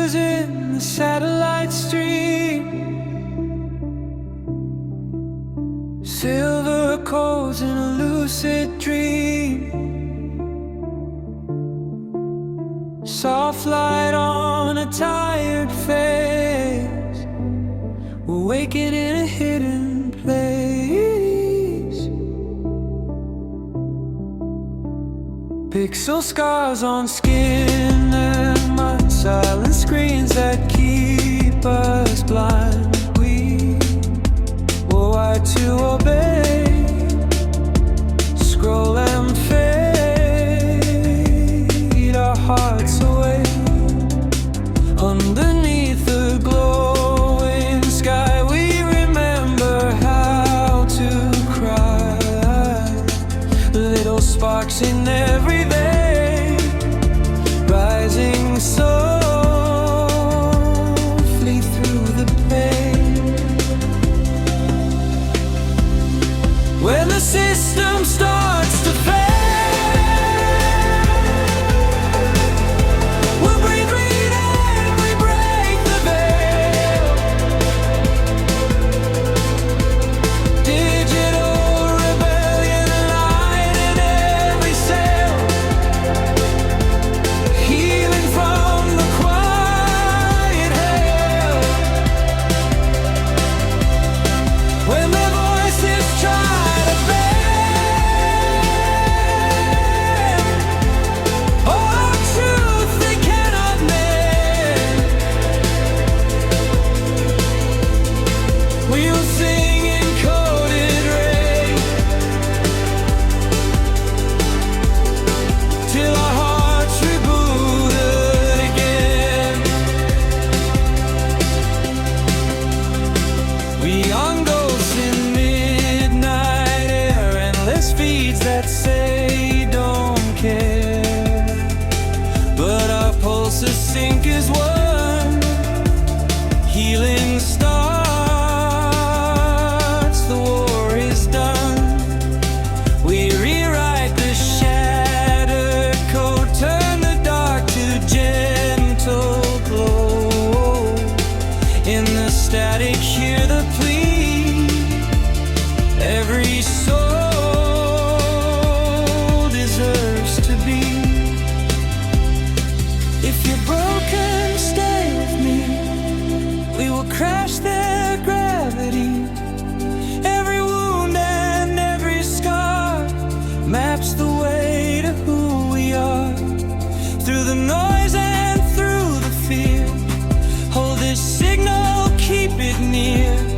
whispers in the satellite stream, silver chords in a lucid dream, soft light on a tired face. We're waking in a hidden place. Pixel scars on skin and mud, silent screens that keep us blind. We were wired to obey, scroll and fade our hearts away. Underneath the glowing sky, we remember how to cry. Little sparks in every vein, rising softly through the pain. When the system starts to fail, that say don't care, but our pulses sync as one. Healing starts, the war is done. We rewrite the shattered code, turn the dark to gentle glow. In the static, hear the plea. Every soul crash their gravity. Every wound and every scar maps the way to who we are. Through the noise and through the fear, hold this signal, keep it near.